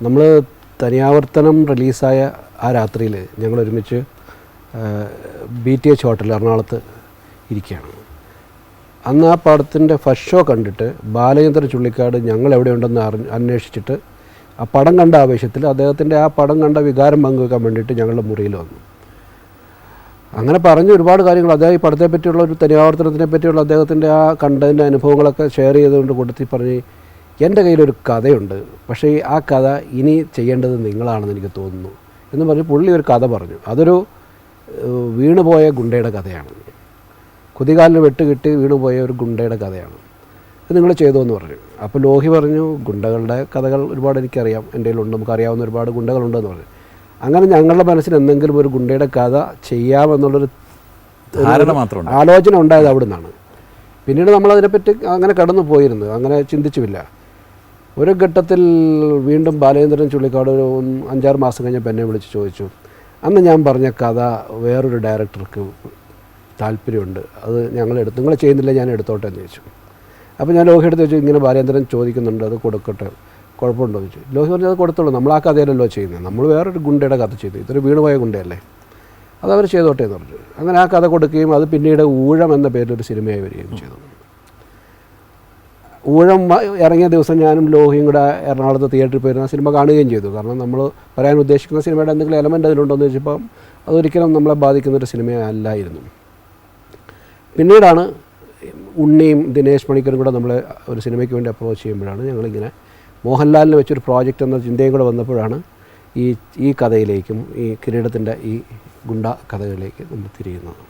നമ്മൾ തനിയാവർത്തനം റിലീസായ ആ രാത്രിയിൽ ഞങ്ങൾ ഒരുമിച്ച് BTH ഹോട്ടൽ എറണാകുളത്ത് ഇരിക്കുകയാണ്. അന്ന് ആ പടത്തിൻ്റെ ഫസ്റ്റ് ഷോ കണ്ടിട്ട് ബാലചന്ദ്രൻ ചുള്ളിക്കാട് ഞങ്ങൾ എവിടെയുണ്ടെന്ന് അന്വേഷിച്ചിട്ട് ആ പടം കണ്ട ആവേശത്തിൽ അദ്ദേഹത്തിൻ്റെ ആ പടം കണ്ട വികാരം പങ്കുവെക്കാൻ വേണ്ടിയിട്ട് ഞങ്ങളുടെ മുറിയിൽ വന്നു. അങ്ങനെ പറഞ്ഞ് ഒരുപാട് കാര്യങ്ങൾ അദ്ദേഹം ഈ പടത്തെ പറ്റിയുള്ള ഒരു തനിയാവർത്തനത്തിനെ പറ്റിയുള്ള അദ്ദേഹത്തിൻ്റെ ആ കണ്ടതിൻ്റെ അനുഭവങ്ങളൊക്കെ ഷെയർ ചെയ്തുകൊണ്ട് കൊടുത്തി പറഞ്ഞ് എൻ്റെ കയ്യിലൊരു കഥയുണ്ട്, പക്ഷേ ആ കഥ ഇനി ചെയ്യേണ്ടത് നിങ്ങളാണെന്ന് എനിക്ക് തോന്നുന്നു എന്ന് പറഞ്ഞ് പുള്ളി ഒരു കഥ പറഞ്ഞു. അതൊരു വീണുപോയ ഗുണ്ടയുടെ കഥയാണ്. കുതികാലിന് വെട്ടുകിട്ടി വീണുപോയ ഒരു ഗുണ്ടയുടെ കഥയാണ്. അത് നിങ്ങൾ ചെയ്തോ എന്ന് പറഞ്ഞു. അപ്പോൾ ലോഹി പറഞ്ഞു, ഗുണ്ടകളുടെ കഥകൾ ഒരുപാട് എനിക്കറിയാം, എൻ്റെ കയ്യിലുണ്ട്, നമുക്കറിയാവുന്ന ഒരുപാട് ഗുണ്ടകളുണ്ടെന്ന് പറഞ്ഞു. അങ്ങനെ ഞങ്ങളുടെ മനസ്സിൽ എന്തെങ്കിലും ഒരു ഗുണ്ടയുടെ കഥ ചെയ്യാമെന്നുള്ളൊരു ആലോചന ഉണ്ടായത് അവിടെ നിന്നാണ്. പിന്നീട് നമ്മളതിനെപ്പറ്റി അങ്ങനെ കടന്നു പോയിരുന്നു, അങ്ങനെ ചിന്തിച്ചുമില്ല. ഒരു ഘട്ടത്തിൽ വീണ്ടും ബാലചന്ദ്രൻ ചുള്ളിക്കാട് ഒരു 5-6 മാസം കഴിഞ്ഞപ്പോൾ എന്നെ വിളിച്ച് ചോദിച്ചു, അന്ന് ഞാൻ പറഞ്ഞ കഥ വേറൊരു ഡയറക്ടർക്ക് താല്പര്യമുണ്ട്, അത് നിങ്ങൾ ചെയ്യുന്നില്ല, ഞാൻ എടുത്തോട്ടെ എന്ന് ചോദിച്ചു. അപ്പോൾ ഞാൻ ലോഹി എടുത്ത് വെച്ചു, ഇങ്ങനെ ബാലചന്ദ്രൻ ചോദിക്കുന്നുണ്ട്, അത് കൊടുക്കട്ടെ, കുഴപ്പമുണ്ടോ എന്ന് ചോദിച്ചു. ലോഹി പറഞ്ഞു, അത് കൊടുത്തോളൂ, നമ്മൾ ആ കഥയിലല്ലോ ചെയ്യുന്നത്, നമ്മൾ വേറൊരു ഗുണ്ടയുടെ കഥ ചെയ്തു, ഇതൊരു വീണുപോയ ഗുണ്ടയല്ലേ, അതവർ ചെയ്തോട്ടെ എന്ന് പറഞ്ഞു. അങ്ങനെ ആ കഥ കൊടുക്കുകയും അത് പിന്നീട് ഊഴം എന്ന പേരിലൊരു സിനിമയായി വരികയും ചെയ്തു. ഊഴം ഇറങ്ങിയ ദിവസം ഞാനും ലോഹിയും കൂടെ എറണാകുളത്ത് തിയേറ്ററിൽ പോയിരുന്ന സിനിമ കാണുകയും ചെയ്തു. കാരണം നമ്മൾ പറയാൻ ഉദ്ദേശിക്കുന്ന സിനിമയുടെ എന്തെങ്കിലും എലമെൻ്റ് അതിലുണ്ടോ എന്ന് ചോദിച്ചപ്പോൾ അതൊരിക്കലും നമ്മളെ ബാധിക്കുന്നൊരു സിനിമയല്ലായിരുന്നു. പിന്നീടാണ് ഉണ്ണിയും ദിനേശ് മണിക്കരും കൂടെ നമ്മളെ ഒരു സിനിമയ്ക്ക് വേണ്ടി അപ്രോച്ച് ചെയ്യുമ്പോഴാണ് ഞങ്ങളിങ്ങനെ മോഹൻലാലിന് വെച്ചൊരു പ്രോജക്റ്റ് എന്ന ചിന്തയും കൂടെ വന്നപ്പോഴാണ് ഈ കഥയിലേക്കും ഈ കിരീടത്തിൻ്റെ ഈ ഗുണ്ട കഥകളിലേക്ക് നമ്മൾ തിരിയുന്നത്.